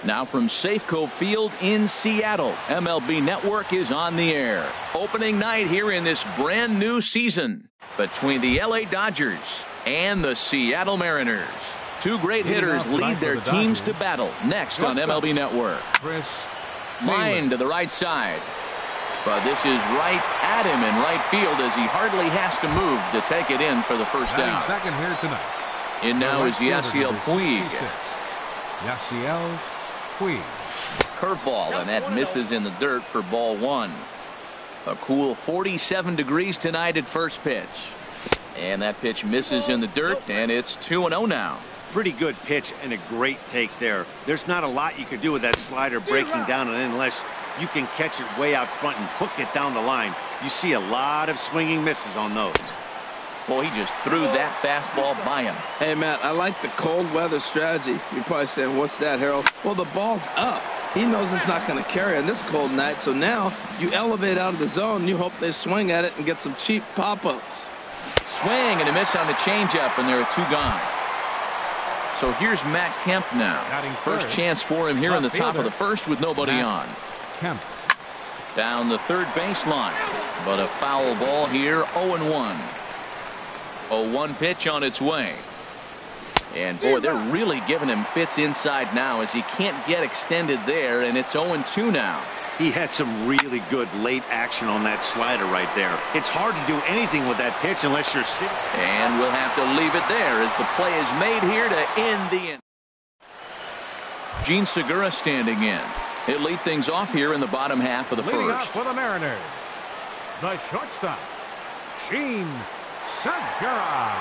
Now from Safeco Field in Seattle, MLB Network is on the air. Opening night here in this brand new season between the LA Dodgers and the Seattle Mariners. Two great hitters lead their teams to battle next on MLB Network. Line to the right side. But this is right at him in right field as he hardly has to move to take it in for the first down. Second here tonight. In now is Yasiel Puig. Yasiel Puig. Curveball, and that misses in the dirt for ball one. A cool 47 degrees tonight at first pitch. And that pitch misses in the dirt, and it's 2-0 now. Pretty good pitch and a great take there. There's not a lot you could do with that slider breaking down and in unless you can catch it way out front and hook it down the line. You see a lot of swinging misses on those. Well, he just threw that fastball by him. Hey, Matt, I like the cold weather strategy. You're probably saying, what's that, Harold? Well, the ball's up. He knows it's not going to carry on this cold night, so now you elevate out of the zone, and you hope they swing at it and get some cheap pop-ups. Swing and a miss on the changeup, and there are two gone. So here's Matt Kemp now. First chance for him here in the top of the first with nobody on. Kemp. Down the third baseline, but a foul ball here, 0-1. 0-1 pitch on its way. And boy, they're really giving him fits inside now as he can't get extended there, and it's 0-2 now. He had some really good late action on that slider right there. It's hard to do anything with that pitch unless you're sitting. And we'll have to leave it there as the play is made here to end the inning. Gene Segura standing in. He'll lead things off here in the bottom half of the Leading first. off for the Mariners, the shortstop, Gene Segura.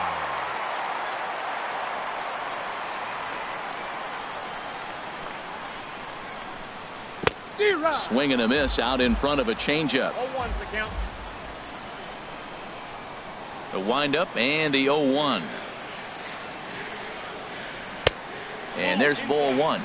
Swing and a miss out in front of a changeup. 0-1's the count. The windup and the 0-1. And there's ball one.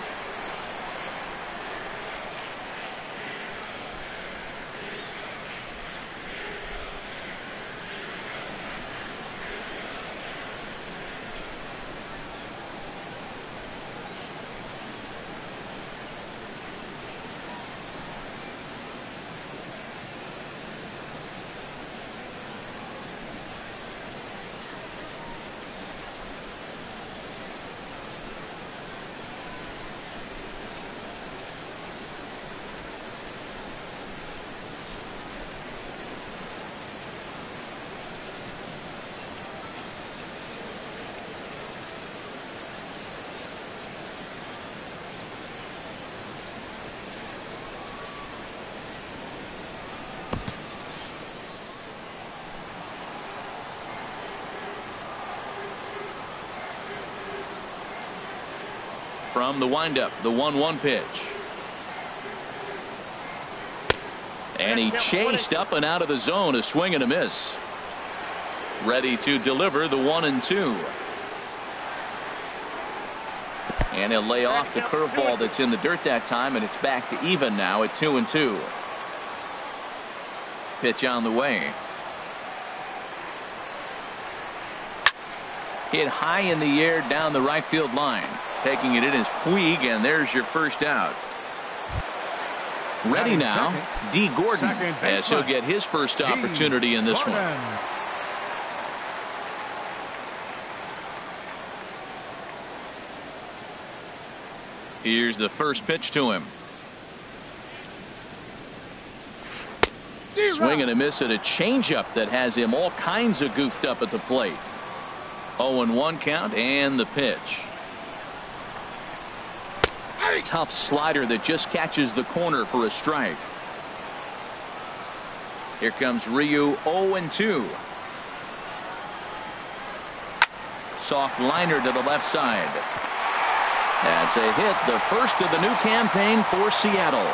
From the windup, the 1-1 pitch. And he chased up and out of the zone, a swing and a miss. Ready to deliver the 1-2. And he'll lay off the curveball that's in the dirt that time, and it's back to even now at 2-2. Pitch on the way. Hit high in the air down the right field line. Taking it in is Puig, and there's your first out. Ready now, D. Gordon, as he'll get his first opportunity in this one. Here's the first pitch to him. Swing and a miss at a changeup that has him all kinds of goofed up at the plate. 0-1 count and the pitch. Tough slider that just catches the corner for a strike. Here comes Ryu, 0-2. soft liner to the left side. That's a hit, the first of the new campaign for Seattle.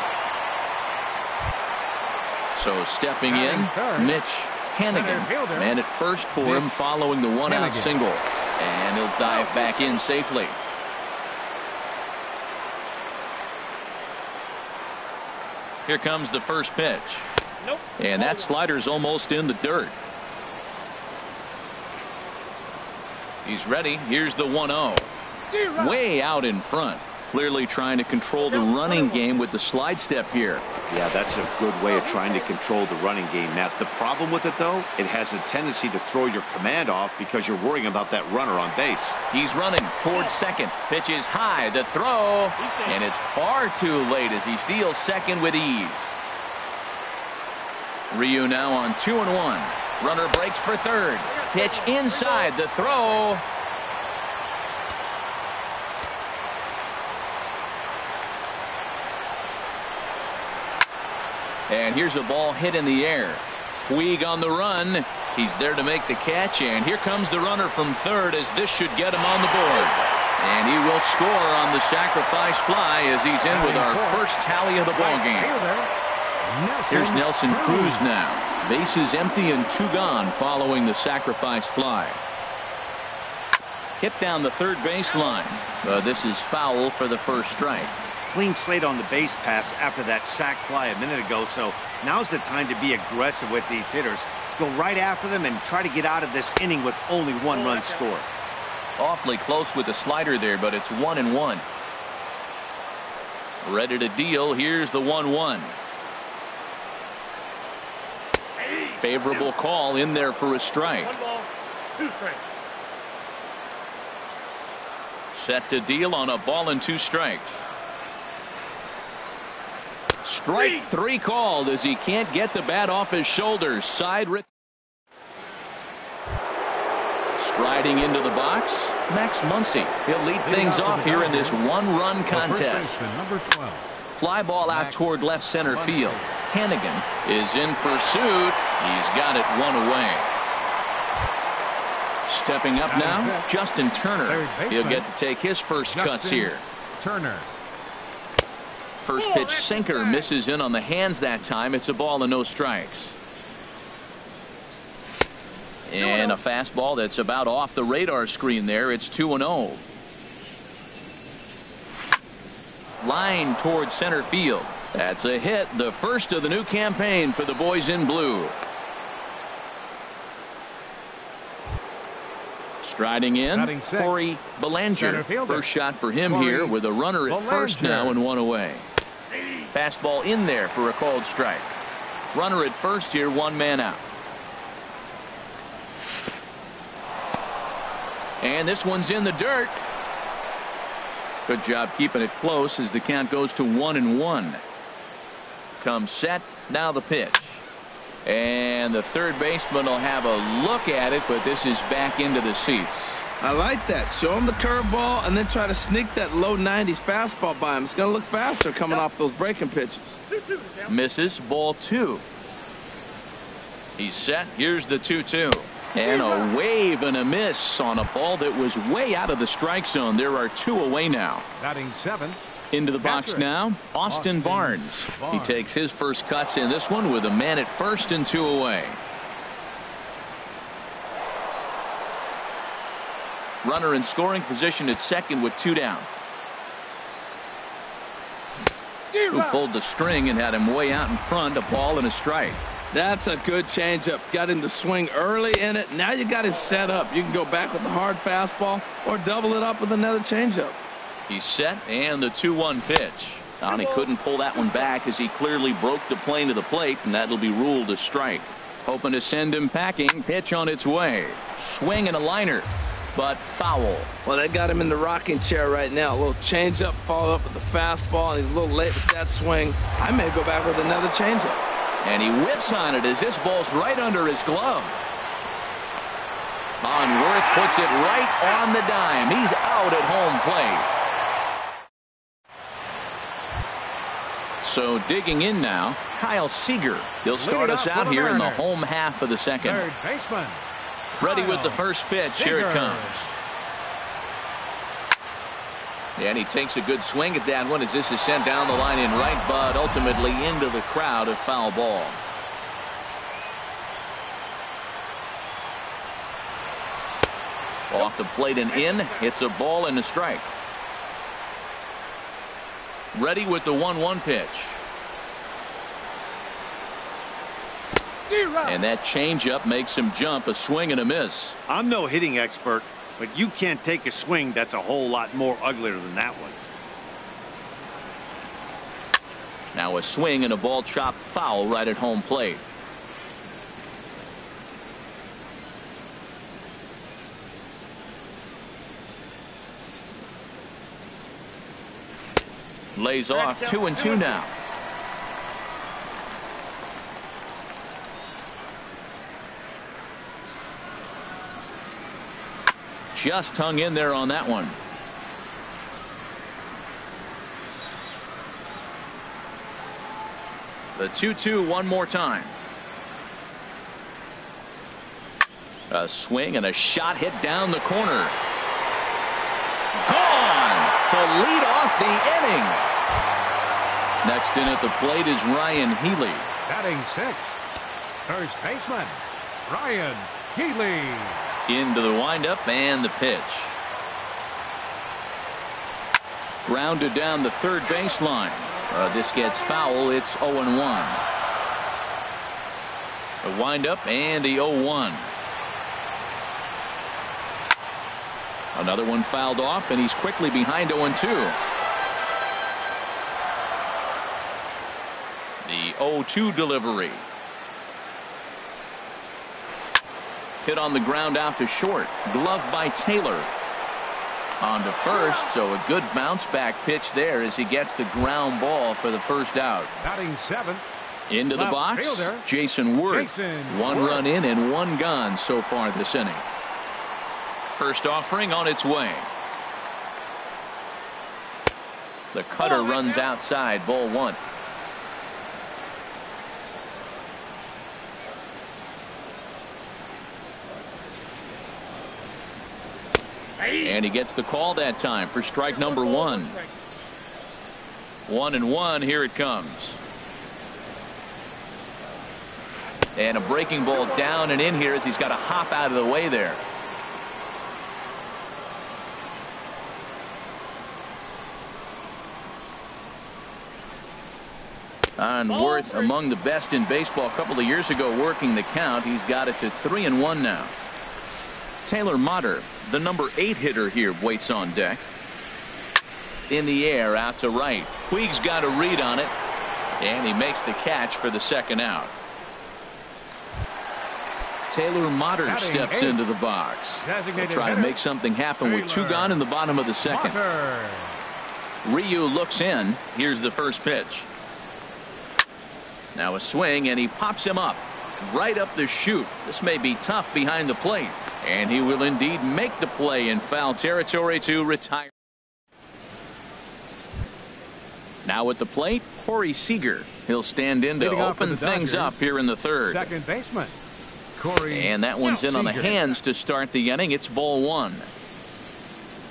So stepping in, Mitch Hannigan. Man at first for him following the one-out single. And he'll dive back in safely. Here comes the first pitch. And that slider's almost in the dirt. He's ready. Here's the 1-0. Way out in front. Clearly trying to control the running game with the slide step here. Yeah, that's a good way of trying to control the running game, Matt. The problem with it, though, it has a tendency to throw your command off because you're worrying about that runner on base. He's running towards second. Pitch is high. The throw. And it's far too late as he steals second with ease. Ryu now on 2-1. Runner breaks for third. Pitch inside. The throw. And here's a ball hit in the air. Puig on the run. He's there to make the catch, and here comes the runner from third as this should get him on the board. And he will score on the sacrifice fly as he's in with our first tally of the ball game. Here's Nelson Cruz now. Bases empty and 2 gone following the sacrifice fly. Hit down the third baseline. This is foul for the first strike. Clean slate on the base pass after that sac fly a minute ago, so now's the time to be aggressive with these hitters. Go right after them and try to get out of this inning with only 1 run scored. Awfully close with the slider there, but it's 1-1. Ready to deal. Here's the 1-1. Favorable call in there for a strike. 1 ball, 2 strikes. Set to deal on a ball and 2 strikes. Strike 3 called as he can't get the bat off his shoulders. Side rip. Striding into the box, Max Muncy. He'll lead things off here in this 1-run contest. Fly ball out toward left center field. Hannigan is in pursuit. He's got it 1 away. Stepping up now, Justin Turner. He'll get to take his first cuts here. Turner. First pitch sinker misses in on the hands that time. It's a ball and no strikes. And a fastball that's about off the radar screen there. It's 2-0. Line towards center field. That's a hit. The first of the new campaign for the boys in blue. Striding in, Corey Belanger. First shot for him here with a runner at first now and 1 away. Fastball in there for a called strike. Runner at first here, 1 man out. And this one's in the dirt. Good job keeping it close as the count goes to 1-1. Comes set. Now the pitch. And the third baseman will have a look at it, but this is back into the seats. I like that. Show him the curveball and then try to sneak that low 90s fastball by him. It's going to look faster coming off those breaking pitches. Misses, ball 2. He's set. Here's the 2-2. And a wave and a miss on a ball that was way out of the strike zone. There are 2 away now. Batting 7. Into the box now, Austin Barnes. He takes his first cuts in this one with a man at first and 2 away. Runner in scoring position at second with 2 down. Who pulled the string and had him way out in front. A ball and a strike. That's a good changeup. Got him to swing early in it. Now you got him set up. You can go back with the hard fastball or double it up with another changeup. He's set, and the 2-1 pitch. He couldn't pull that one back as he clearly broke the plane to the plate, and that'll be ruled a strike. Hoping to send him packing. Pitch on its way. Swing and a liner, but foul. Well, they got him in the rocking chair right now. A little changeup followed up with the fastball, and he's a little late with that swing. I may go back with another changeup. And he whips on it as this ball's right under his glove. Worth puts it right on the dime. He's out at home plate. So digging in now, Kyle Seager. He'll start us out here in the home half of the second. Third baseman. Ready with the first pitch. Here it comes. And he takes a good swing at that one as this is sent down the line in right, but ultimately into the crowd, a foul ball. Off the plate and in. It's a ball and a strike. Ready with the 1-1 pitch. And that changeup makes him jump. A swing and a miss. I'm no hitting expert, but you can't take a swing that's a whole lot more uglier than that one. Now a swing and a ball chopped foul right at home plate. Lays off 2-2 now. Just hung in there on that one. The 2-2 one more time. A swing and a shot hit down the corner. Gone to lead off the inning. Next in at the plate is Ryan Healy. Batting 6th, first baseman, Ryan Healy. Into the windup and the pitch. Grounded down the third baseline. This gets foul. It's 0-1. The windup and the 0-1. Another one fouled off, and he's quickly behind 0-2. The 0-2 delivery. Hit on the ground out to short. Gloved by Taylor. On to first, so a good bounce back pitch there as he gets the ground ball for the first out. Batting 7th. Into the box, fielder, Jason Worth. One Worth. run in and one gone so far this inning. First offering on its way. The cutter runs outside, ball 1. And he gets the call that time for strike number 1. 1-1. Here it comes. And a breaking ball down and in here as he's got to hop out of the way there. And Worth among the best in baseball a couple of years ago working the count. He's got it to 3-1 now. Taylor Motter, the number 8 hitter here, waits on deck. In the air out to right. Puig's got a read on it, and he makes the catch for the second out. Taylor Motter steps into the box. He'll try to make something happen with 2 gone in the bottom of the second. Ryu looks in. Here's the first pitch. Now a swing, and he pops him up right up the chute. This may be tough behind the plate. And he will indeed make the play in foul territory to retire. Now at the plate, Corey Seager. He'll stand in to open things up here in the third. Second baseman, Corey. And that one's in on the hands to start the inning. It's ball 1.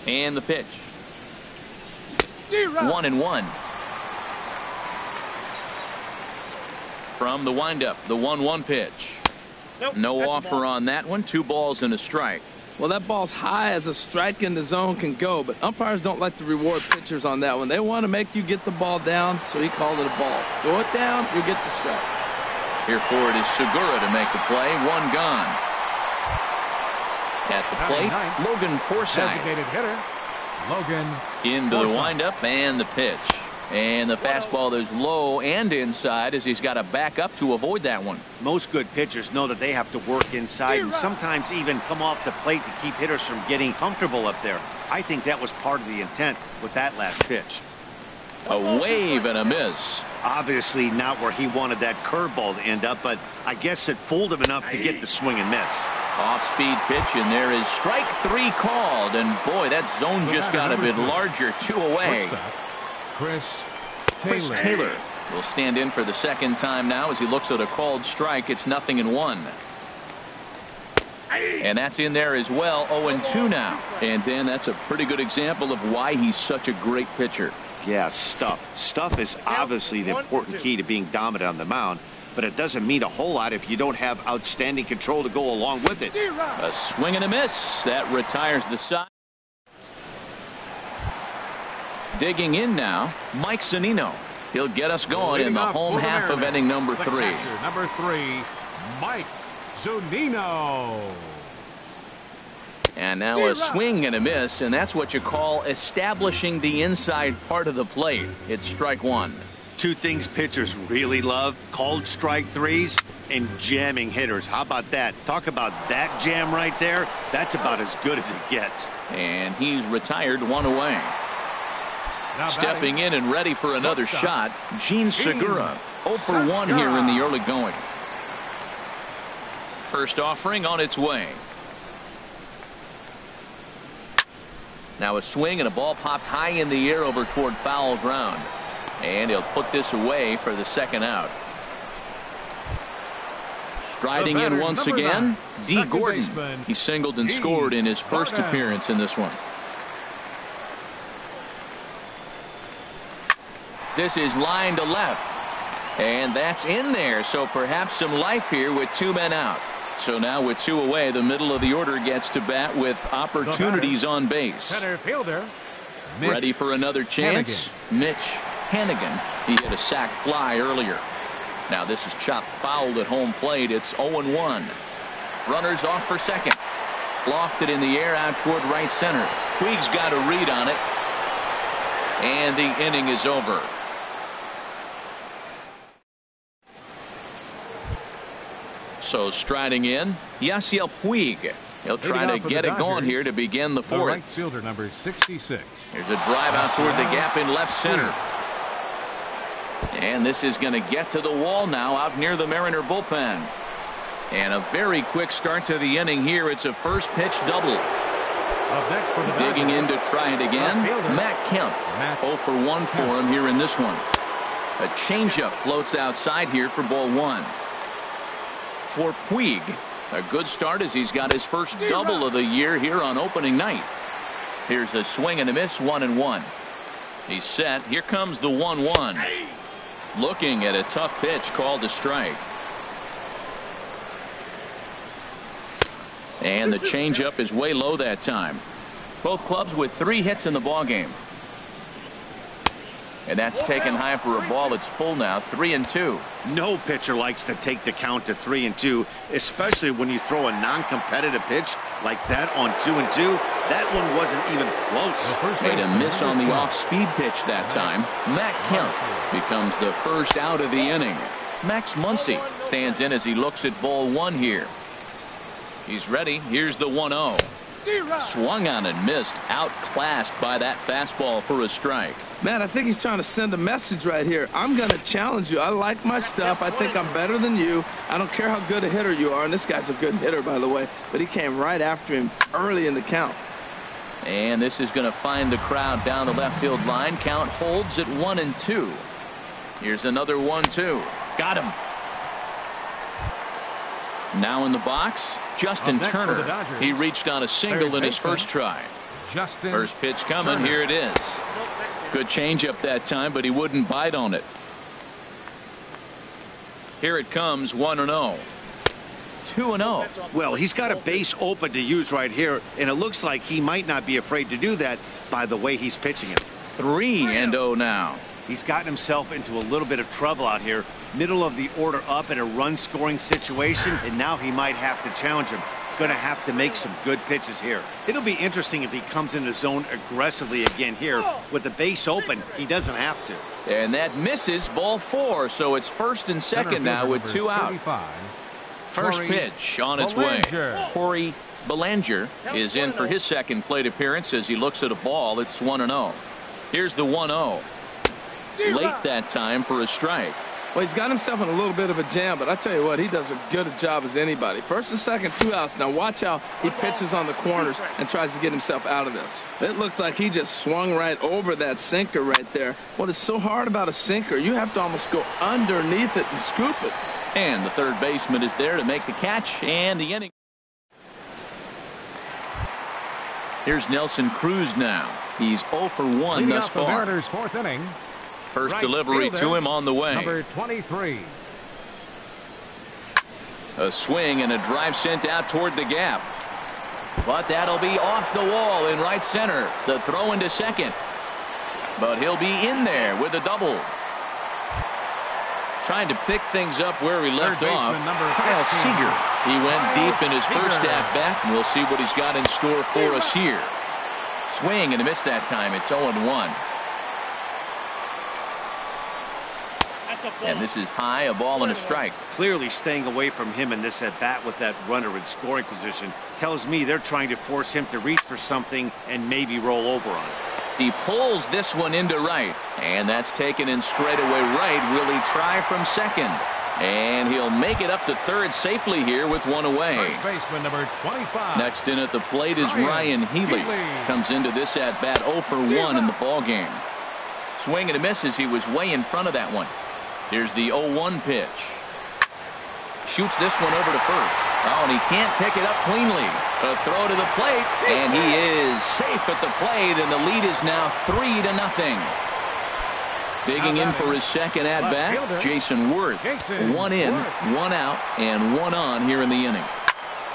And the pitch. 1-1. From the windup, the 1-1 pitch. No offer on that one. 2 balls and a strike. Well, that ball's high as a strike in the zone can go, but umpires don't like to reward pitchers on that one. They want to make you get the ball down, so he called it a ball. Throw it down, you get the strike. Here for it is Segura to make the play. 1 gone. At the plate, Logan Forsythe. Designated hitter, Logan. Into the windup and the pitch. And the fastball is low and inside as he's got to back up to avoid that one. Most good pitchers know that they have to work inside and sometimes even come off the plate to keep hitters from getting comfortable up there. I think that was part of the intent with that last pitch. A wave and a miss. Obviously not where he wanted that curveball to end up, but I guess it fooled him enough to get the swing and miss. Off-speed pitch, and there is strike 3 called. And boy, that zone just got a bit larger. 2 away. Chris Taylor will stand in for the second time now as he looks at a called strike. It's 0-1. And that's in there as well. 0-2 now. And then that's a pretty good example of why he's such a great pitcher. Yeah, stuff. Stuff is obviously the important key to being dominant on the mound, but it doesn't mean a whole lot if you don't have outstanding control to go along with it. A swing and a miss. That retires the side. Digging in now, Mike Zunino. He'll get us going in the home half of inning number 3. Number 3, Mike Zunino. And now a swing and a miss, and that's what you call establishing the inside part of the plate. It's strike 1. Two things pitchers really love: called strike threes and jamming hitters. How about that? Talk about that jam right there. That's about as good as it gets. And he's retired, 1 away. Stepping in and ready for another shot, Gene Segura. 0 for 1 here in the early going. First offering on its way. Now a swing and a ball popped high in the air over toward foul ground. And he'll put this away for the second out. Striding in once again, D. Gordon. He singled and scored in his first appearance in this one. This is line to left. And that's in there. So perhaps some life here with 2 men out. So now with 2 away, the middle of the order gets to bat with opportunities on base. Center fielder. Ready for another chance? Mitch Hannigan. He hit a sac fly earlier. Now this is chopped fouled at home plate. It's 0-1. Runners off for second. Lofted in the air out toward right center. Puig's got a read on it. And the inning is over. So striding in, Yasiel Puig. He'll try to get it going here to begin the 4th. Right fielder number 66. Here's a drive out toward the gap in left center. And this is going to get to the wall now out near the Mariner bullpen. And a very quick start to the inning here. It's a first pitch double. Digging in to try it again, Matt Kemp. 0 for 1 for him here in this one. A changeup floats outside here for ball 1. For Puig, a good start as he's got his first double of the year here on opening night. Here's a swing and a miss, 1-1. He's set. Here comes the 1-1. Looking at a tough pitch called a strike. And the changeup is way low that time. Both clubs with 3 hits in the ballgame. And that's taken high for a ball. It's full now, 3-2. No pitcher likes to take the count to 3-2, especially when you throw a non-competitive pitch like that on 2-2. That one wasn't even close. Made a miss on the off-speed pitch that time. Matt Kemp becomes the first out of the inning. Max Muncy stands in as he looks at ball 1 here. He's ready. Here's the 1-0. Swung on and missed. Outclassed by that fastball for a strike. Man, I think he's trying to send a message right here. I'm going to challenge you. I like my stuff. I think I'm better than you. I don't care how good a hitter you are. And this guy's a good hitter, by the way. But he came right after him early in the count. And this is going to find the crowd down the left field line. Count holds at 1-2. Here's another 1-2. Got him. Now in the box, Justin Turner. He reached on a single in his first try. First pitch coming. Here it is. Good changeup that time, but he wouldn't bite on it. Here it comes, 1-0. 2-0. Well, he's got a base open to use right here, and it looks like he might not be afraid to do that by the way he's pitching it. 3-0 now. He's gotten himself into a little bit of trouble out here. Middle of the order up in a run-scoring situation, and now he might have to challenge him. Going to have to make some good pitches here. It'll be interesting if he comes in the zone aggressively again here. With the base open, he doesn't have to. And that misses, ball 4, so it's first and second now with 2 out. First pitch on its way. Corey Belanger is in for his second plate appearance as he looks at a ball. It's 1-0. Here's the 1-0. Late that time for a strike. Well, he's got himself in a little bit of a jam, but I tell you what, he does as good a job as anybody. First and second, 2 outs. Now watch how he pitches on the corners and tries to get himself out of this. It looks like he just swung right over that sinker right there. What is so hard about a sinker, you have to almost go underneath it and scoop it. And the third baseman is there to make the catch, and the inning. Here's Nelson Cruz now. He's 0 for 1 thus The far. Mariners' fourth inning. First Right delivery fielder, to him on the way. Number 23. A swing and a drive sent out toward the gap. But that'll be off the wall in right center. The throw into second. But he'll be in there with a double. Trying to pick things up where he left off. Kyle Seager. He went deep in his first at-bat, and we'll see what he's got in store for us here. Swing and a miss that time. It's 0-1. And this is high, a ball and a strike. Clearly staying away from him in this at-bat with that runner in scoring position tells me they're trying to force him to reach for something and maybe roll over on it. He pulls this one into right, and that's taken in straightaway right. Will he try from second? And he'll make it up to third safely here with one away. First baseman number 25. Next in at the plate is Ryan Healy. Comes into this at bat 0 for 1 in the ball game. Swing and a miss as he was way in front of that one. Here's the 0-1 pitch. Shoots this one over to first. Oh, and he can't pick it up cleanly. A throw to the plate, and he is safe at the plate, and the lead is now 3-0. Digging in for his second at-bat, Jason Worth. 1 in, 1 out, and 1 on here in the inning.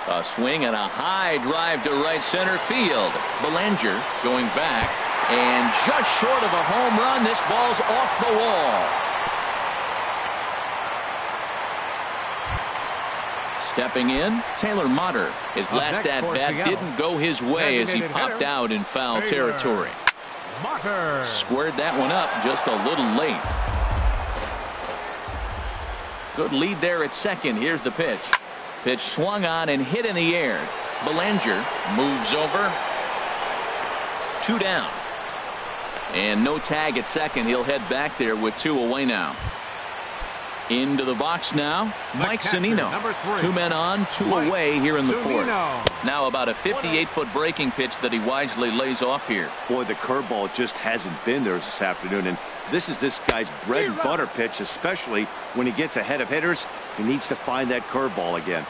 A swing and a high drive to right center field. Belanger going back, and just short of a home run, this ball's off the wall. Stepping in, Taylor Motter. His last at-bat didn't go his way as he popped out in foul territory. Squared that one up just a little late. Good lead there at second. Here's the pitch. Pitch swung on and hit in the air. Belanger moves over. 2 down. And no tag at second. He'll head back there with 2 away now. Into the box now, Mike Zunino. 2 men on, 2 away here in the fourth. Now about a 58-foot breaking pitch that he wisely lays off here. Boy, the curveball just hasn't been there this afternoon, and this is this guy's bread and butter pitch, especially when he gets ahead of hitters. He needs to find that curveball again.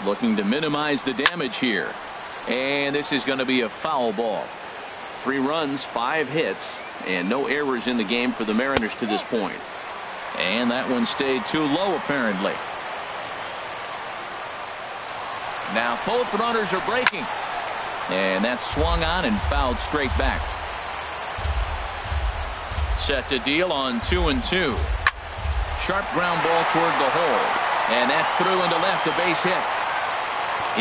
Looking to minimize the damage here. And this is going to be a foul ball. 3 runs, 5 hits, and no errors in the game for the Mariners to this point. And that one stayed too low, apparently. Now both runners are breaking. And that's swung on and fouled straight back. Set to deal on 2-2. Sharp ground ball toward the hole. And that's through into left, a base hit.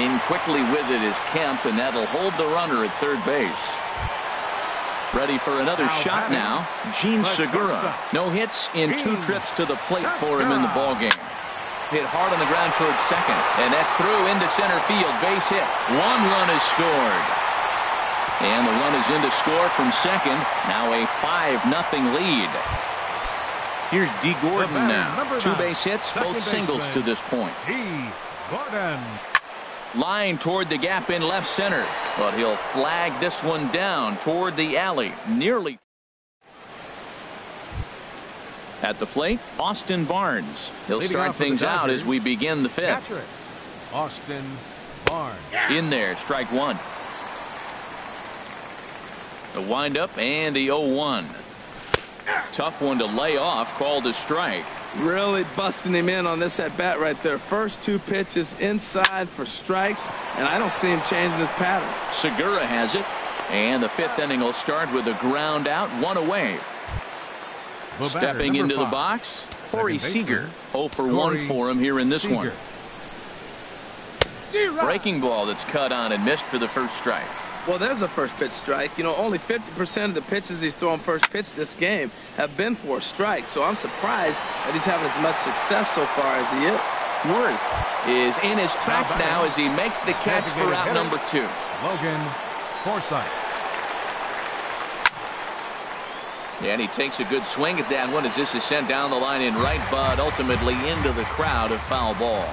In quickly with it is Kemp, and that'll hold the runner at third base. Ready for another shot now, Gene Segura. No hits in 2 trips to the plate for him in the ballgame. Hit hard on the ground towards second, and that's through into center field. Base hit. 1 run is scored. And the run is in to score from second. Now a 5-0 lead. Here's D. Gordon now. 2 base hits, both singles to this point. D. Gordon. Line toward the gap in left center, but he'll flag this one down toward the alley. Nearly. At the plate, Austin Barnes. He'll start things out as we begin the 5th. Austin Barnes. In there, strike 1. The windup and the 0-1. Tough one to lay off, called a strike. Really busting him in on this at bat right there. First 2 pitches inside for strikes, and I don't see him changing his pattern. Segura has it, and the 5th inning will start with a ground out, 1 away. Stepping into the box, Corey Seager. 0 for 1 for him here in this one. Breaking ball that's cut on and missed for the first strike. Well, there's a first pitch strike. You know, only 50% of the pitches he's throwing first pitch this game have been for a strike. So I'm surprised that he's having as much success so far as he is. Worth is in his tracks now as he makes the catch for out number 2. Logan Forsythe. And he takes a good swing at that one as this is sent down the line in right, but ultimately into the crowd, a foul ball.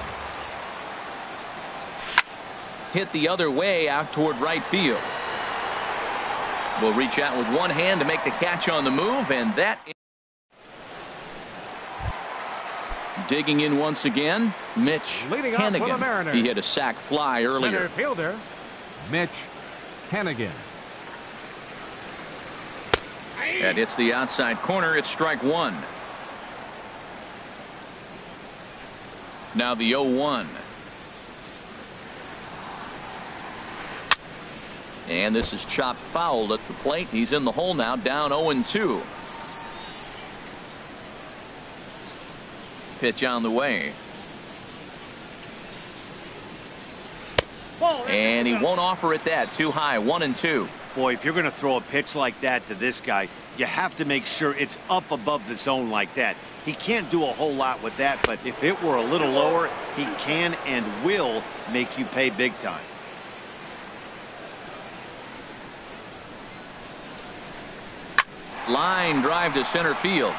Hit the other way out toward right field. Will reach out with one hand to make the catch on the move, and that digging in once again, Mitch Hennigan. He hit a sack fly earlier. Center fielder Mitch Hannigan. That hits the outside corner. It's strike one. Now the 0-1. And this is chopped foul at the plate. He's in the hole now, down 0-2. Pitch on the way. And he won't offer it that. Too high, 1-2. Boy, if you're going to throw a pitch like that to this guy, you have to make sure it's up above the zone like that. He can't do a whole lot with that, but if it were a little lower, he can and will make you pay big time. Line drive to center field.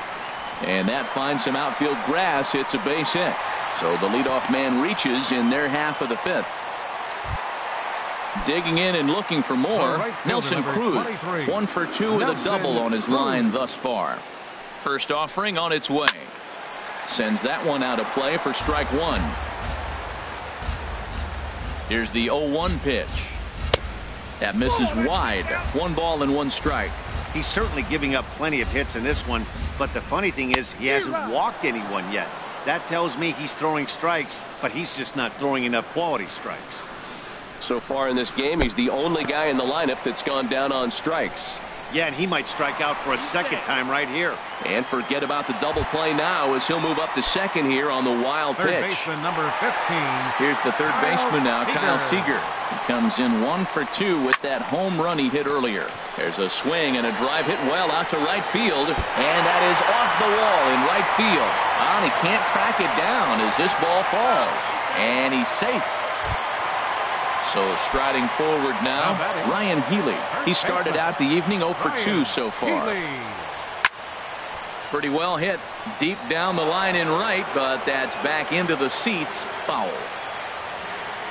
And that finds some outfield grass. It's a base hit. So the leadoff man reaches in their half of the fifth. Digging in and looking for more, Nelson Cruz. 1 for 2 with a double on his line thus far. First offering on its way. Sends that one out of play for strike one. Here's the 0-1 pitch. That misses wide. 1 ball and 1 strike. He's certainly giving up plenty of hits in this one, but the funny thing is he hasn't walked anyone yet. That tells me he's throwing strikes, but he's just not throwing enough quality strikes. So far in this game, he's the only guy in the lineup that's gone down on strikes. Yeah, and he might strike out for a second time right here. And forget about the double play now as he'll move up to second here on the wild Third pitch. baseman number 15. Here's the third baseman now, Kyle Seager. He comes in 1 for 2 with that home run he hit earlier. There's a swing and a drive hit well out to right field, and that is off the wall in right field. And he can't track it down as this ball falls, and he's safe. So striding forward now, Ryan Healy. He started out the evening 0 for 2 so far. Pretty well hit deep down the line in right, but that's back into the seats. Foul.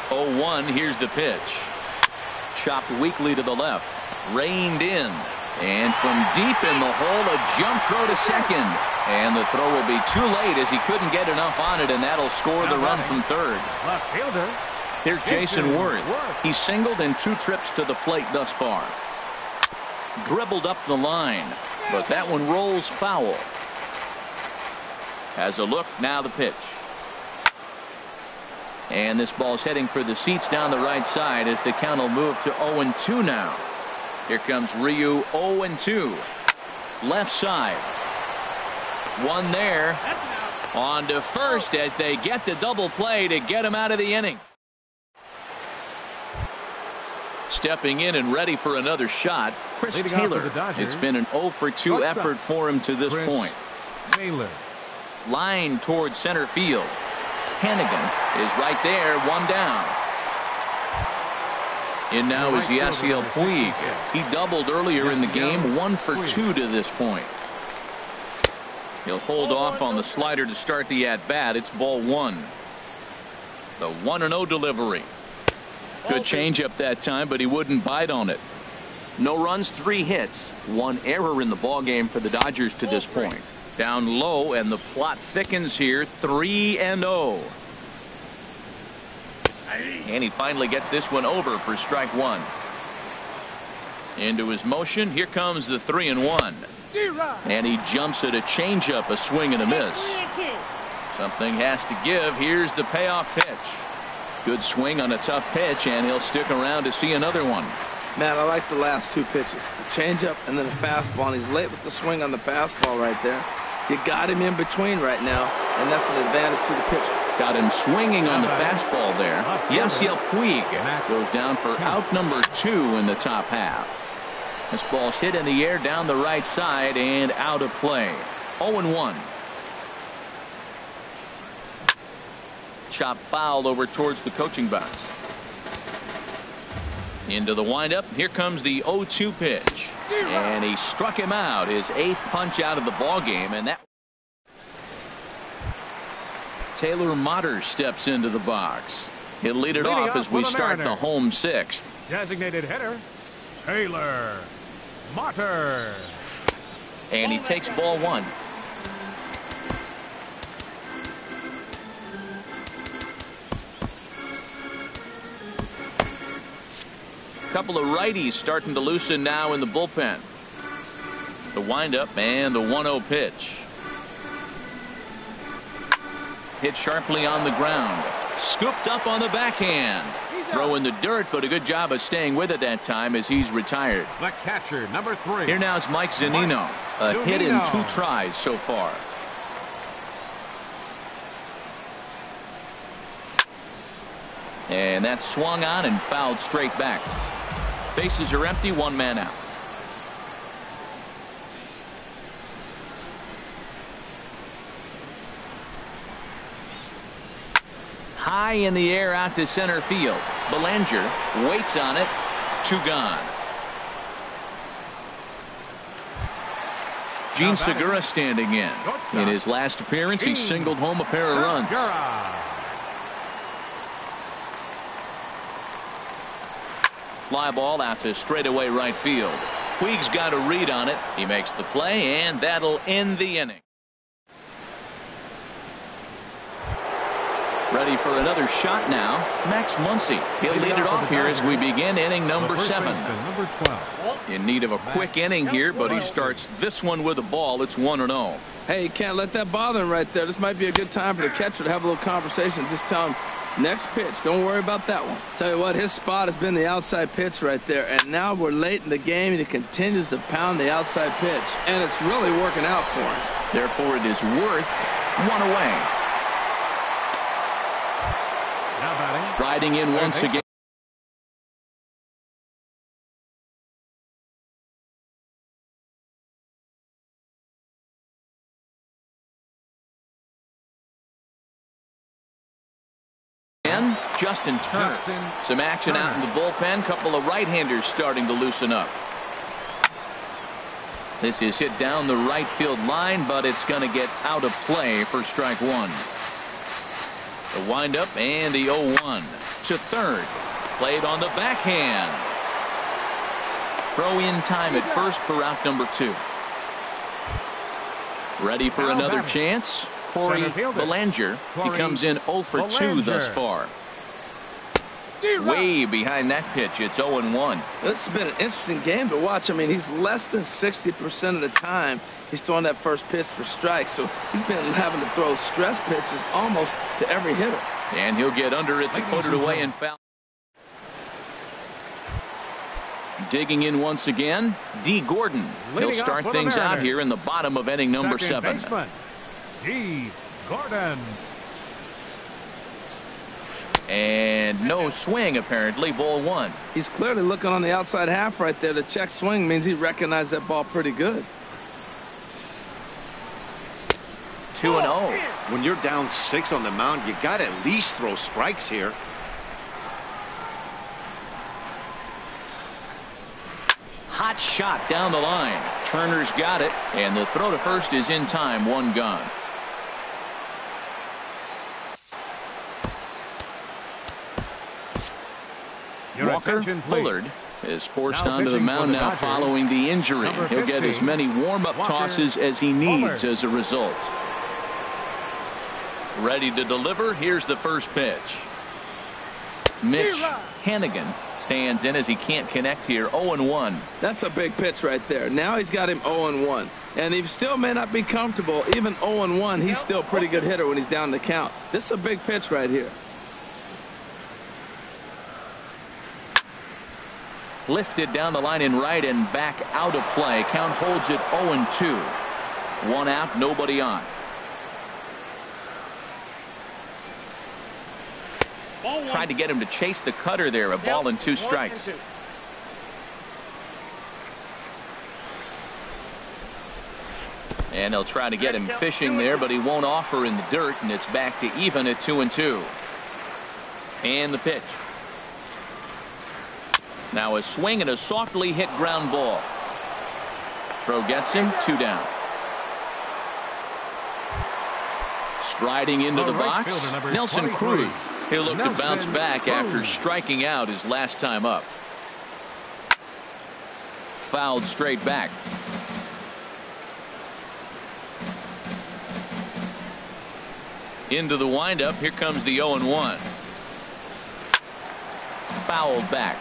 0-1. Here's the pitch. Chopped weakly to the left. Reined in. And from deep in the hole, a jump throw to second. And the throw will be too late as he couldn't get enough on it, and that'll score the run from third. Left fielder. Here's Jason Worth. He's singled in 2 trips to the plate thus far. Dribbled up the line, but that one rolls foul. Has a look, now the pitch. And this ball's heading for the seats down the right side as the count will move to 0-2 now. Here comes Ryu, 0-2. Left side. One there. On to first as they get the double play to get him out of the inning. Stepping in and ready for another shot, Chris Leading Taylor. off for the Dodgers, It's been an 0 for 2 effort for him to this point. Taylor. Line towards center field. Hannigan is right there, 1 down. And now is Yasiel Puig. He doubled earlier in the game, 1 for 2 to this point. He'll hold off on the slider to start the at-bat. It's ball 1. The 1-0 delivery. Good changeup that time, but he wouldn't bite on it. No runs, 3 hits. 1 error in the ballgame for the Dodgers to this point. Down low, and the plot thickens here, 3-0. And he finally gets this one over for strike 1. Into his motion, here comes the 3-1. And he jumps at a changeup, a swing and a miss. Something has to give. Here's the payoff pitch. Good swing on a tough pitch, and he'll stick around to see another one. Man, I like the last 2 pitches. The changeup and then a fastball, and he's late with the swing on the fastball right there. You got him in between right now, and that's an advantage to the pitcher. Got him swinging on the fastball there. Yasiel Puig goes down for out number 2 in the top half. This ball's hit in the air down the right side and out of play. 0-1. Chop foul over towards the coaching box. Into the windup. Here comes the 0-2 pitch. And he struck him out. His 8th punch out of the ball game, and that Taylor Motter steps into the box. He'll lead it off as we start the home 6th. Designated hitter, Taylor Motter. And he takes ball 1. couple of righties starting to loosen now in the bullpen. The windup and the 1-0 pitch. Hit sharply on the ground. Scooped up on the backhand. Throw in the dirt, but a good job of staying with it that time as he's retired. The catcher, number 3. Here now is Mike Zunino. A hit in 2 tries so far. And that's swung on and fouled straight back. Bases are empty, 1 man out. High in the air out to center field. Belanger waits on it. 2 gone. Gene Segura standing in. In his last appearance, he singled home a pair of runs. Fly ball out to straightaway right field. Puig's got a read on it. He makes the play, and that'll end the inning. Ready for another shot now. Max Muncy. He'll lead it off here as we begin inning number 7. Number 12. In need of a quick inning here, but he starts this one with a ball. It's 1-0. Hey, you can't let that bother him right there. This might be a good time for the catcher to have a little conversation. Just tell him, next pitch. Don't worry about that one. Tell you what, his spot has been the outside pitch right there. And now we're late in the game, and he continues to pound the outside pitch. And it's really working out for him. Therefore, it is worth 1 away. Now batting. Riding in once again. Justin Turner. Some action out in the bullpen. Couple of right-handers starting to loosen up. This is hit down the right field line, but it's going to get out of play for strike 1. The windup and the 0-1 to third. Played on the backhand. Throw in time at first for out number 2. Ready for another chance. Corey Belanger. He comes in 0 for 2 thus far. Way behind that pitch. It's 0-1. This has been an interesting game to watch. I mean, he's less than 60% of the time he's throwing that first pitch for strikes. So he's been having to throw stress pitches almost to every hitter. And he'll get under it to put it away and foul. Digging in once again, D. Gordon. He'll start things out here in the bottom of inning number 7. D. Gordon. And no swing, apparently. Ball 1. He's clearly looking on the outside half right there. The check swing means he recognized that ball pretty good. 2-0. When you're down 6 on the mound, you got to at least throw strikes here. Hot shot down the line. Turner's got it, and the throw to first is in time. 1 gone. Walker Bullard is forced onto the mound now following the injury. He'll get as many warm-up tosses as he needs as a result. Ready to deliver. Here's the first pitch. Mitch Hannigan stands in as he can't connect here. 0-1. That's a big pitch right there. Now he's got him 0-1. And he still may not be comfortable. Even 0-1, he's still a pretty good hitter when he's down the count. This is a big pitch right here. Lifted down the line in right and back out of play. Count holds it 0-2. 1 out, nobody on. Tried to get him to chase the cutter there. A ball and 2 strikes. And they'll try to get him fishing there, but he won't offer in the dirt, and it's back to even at 2-2. And the pitch. Now a swing and a softly hit ground ball. Throw gets him. 2 down. Striding into the box, Nelson Cruz. He'll look to bounce back after striking out his last time up. Fouled straight back. Into the windup. Here comes the 0-1. Fouled back.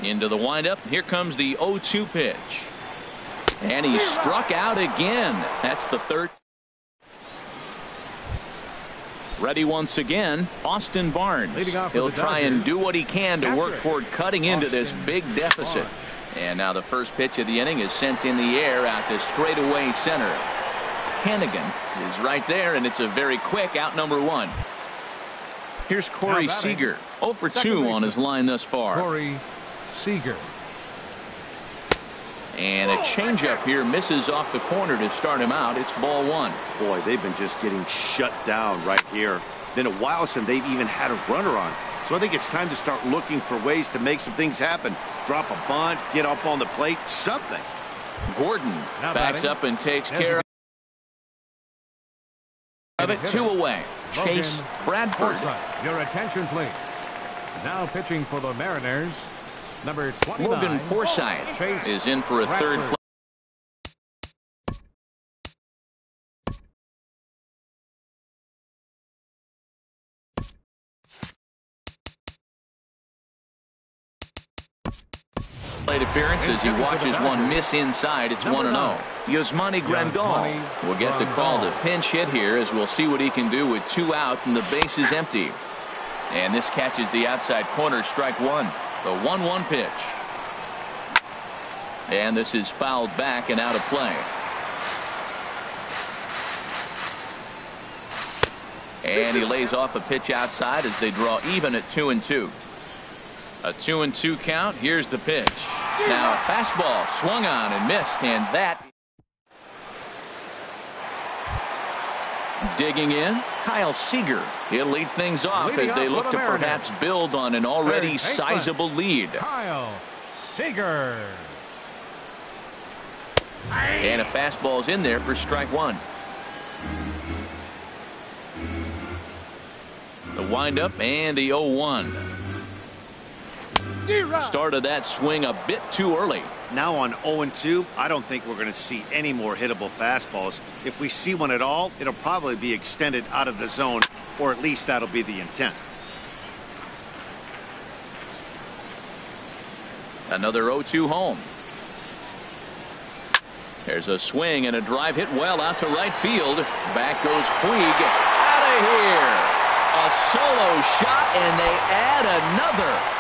Into the windup. Here comes the 0-2 pitch. And he struck out again. That's the third. Ready once again, Austin Barnes. He'll try and do what he can to work toward cutting into this big deficit. And now the first pitch of the inning is sent in the air out to straightaway center. Hannigan is right there, and it's a very quick out, number one. Here's Corey Seager, 0 for 2 on his line thus far. Corey Seager. And a changeup here misses off the corner to start him out. It's ball one. Boy, they've been just getting shut down right here. Been a while since they've even had a runner on. So I think it's time to start looking for ways to make some things happen. Drop a bunt, get up on the plate, something. Gordon backs up and takes care of it. 2 away. Chase Bradford. Your attention, please. Now pitching for the Mariners, number 29. Logan Forsythe is in for a third play. Plate appearance as he watches one miss inside. It's 1-0. Yasmani Grandal will get the call to pinch hit here, as we'll see what he can do with 2 out and the base is empty. And this catches the outside corner, strike one. The 1-1 pitch. And this is fouled back and out of play. And he lays off a pitch outside as they draw even at 2-2. A 2-2 count. Here's the pitch. Now a fastball swung on and missed, and that. Digging in, Kyle Seager. He'll lead things off as they look to perhaps build on an already sizable lead. Kyle Seager. And a fastball's in there for strike one. The windup and the 0-1. Started that swing a bit too early. Now on 0-2, I don't think we're going to see any more hittable fastballs. If we see one at all, it'll probably be extended out of the zone, or at least that'll be the intent. Another 0-2 home. There's a swing and a drive hit well out to right field. Back goes Puig. Out of here. A solo shot, and they add another.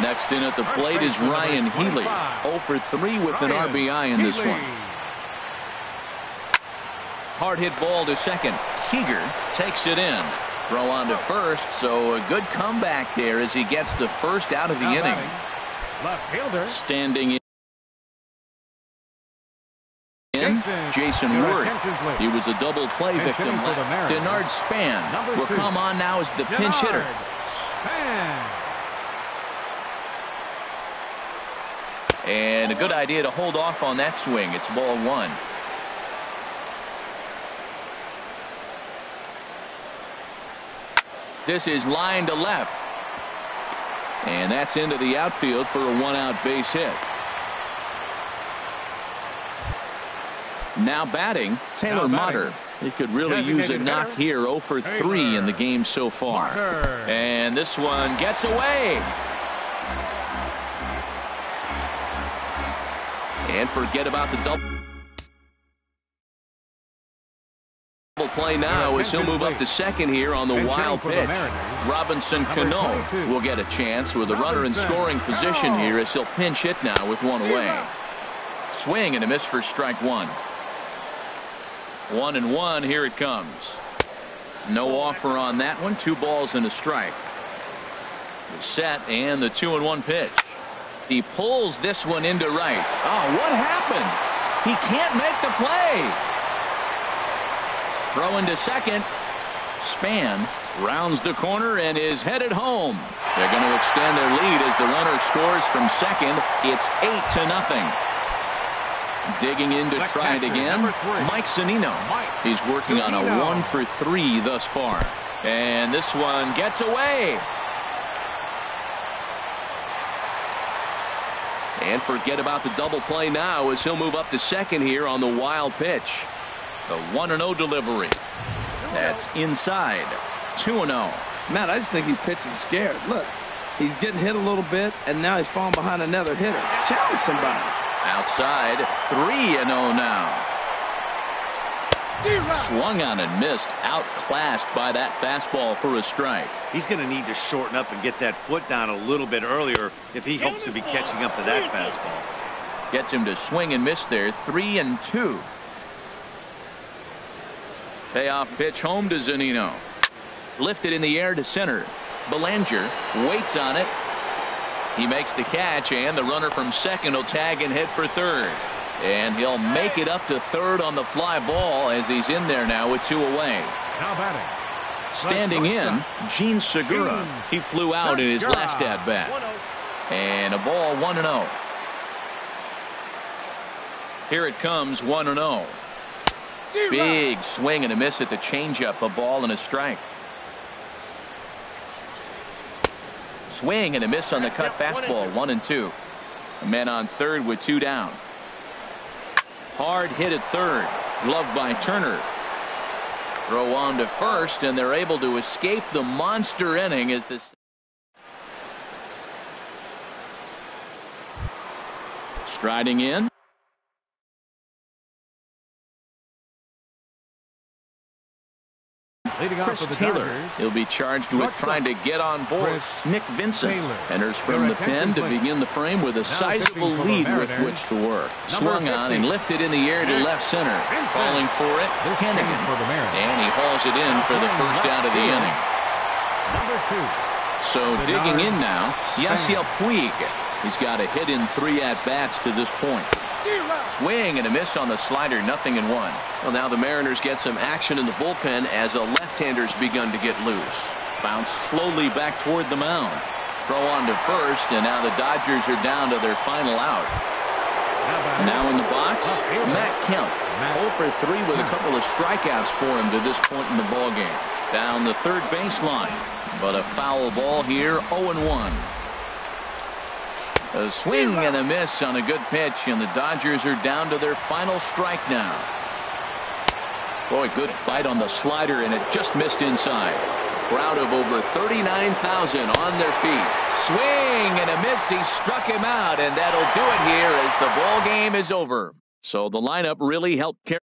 Next in at the plate is Ryan Healy. 0 for 3 with an RBI in this one. Hard hit ball to second. Seager takes it in. Throw on to first, so a good comeback there as he gets the first out of the inning. Left fielder. Standing in, Jason Ward. He was a double play victim. Denard Span will come on now as the pinch hitter. And a good idea to hold off on that swing. It's ball one. This is line to left. And that's into the outfield for a 1-out base hit. Now batting, Taylor Motter. He could really use a knock here. 0 for 3 in the game so far. And this one gets away. And forget about the double play now as he'll move up to second here on the wild pitch. Robinson Cano will get a chance with a runner in scoring position here as he'll pinch hit now with one away. Swing and a miss for strike one. 1-1. Here it comes. No offer on that one. 2 balls and a strike. The set and the 2-1 pitch. He pulls this one into right. Oh, what happened? He can't make the play. Throw into second. Span rounds the corner and is headed home. They're going to extend their lead as the runner scores from second. It's 8-0. Digging in to try it again, Mike Zunino. He's working on a 1 for 3 thus far. And this one gets away. And forget about the double play now as he'll move up to second here on the wild pitch. The 1-0 delivery. That's inside. 2-0. Matt, I just think he's pitching scared. Look, He's getting hit a little bit, and now he's falling behind another hitter. Challenge somebody. Outside, 3-0 now. Swung on and missed, outclassed by that fastball for a strike. He's going to need to shorten up and get that foot down a little bit earlier if he hopes to be catching up to that fastball. Gets him to swing and miss there, 3-2. Payoff pitch home to Zunino. Lifted in the air to center. Belanger waits on it. He makes the catch, and the runner from second will tag and head for third. And he'll make it up to third on the fly ball as he's in there now with 2 away. Now batting. Standing in, Gene Segura. He flew out in his last at-bat. And a ball, 1-0. Here it comes, 1-0. Big swing and a miss at the changeup, a ball and a strike. Swing and a miss on the cut fastball, 1-2. A man on third with 2 down. Hard hit at third. Gloved by Turner. Throw on to first, and they're able to escape the monster inning as this. Striding in. Chris Taylor. He'll be charged with trying to get on board. Nick Vincent enters from the pen to begin the frame with a sizable lead with which to work. Swung on and lifted in the air to left center. Calling for it, Hennigan. And he hauls it in for the first out of the inning. So digging in now, Yasiel Puig. He's got a hit in 3 at-bats to this point. Swing and a miss on the slider, 0-1. Well, now the Mariners get some action in the bullpen as a left-hander's begun to get loose. Bounced slowly back toward the mound. Throw on to first, and now the Dodgers are down to their final out. Now in the box, Matt Kemp. 0 for 3 with a couple of strikeouts for him to this point in the ballgame. Down the third baseline, but a foul ball here, 0-1. A swing and a miss on a good pitch, and the Dodgers are down to their final strike now. Boy, good fight on the slider, and it just missed inside. Crowd of over 39,000 on their feet. Swing and a miss. He struck him out, and that'll do it here as the ball game is over. So the lineup really helped carry.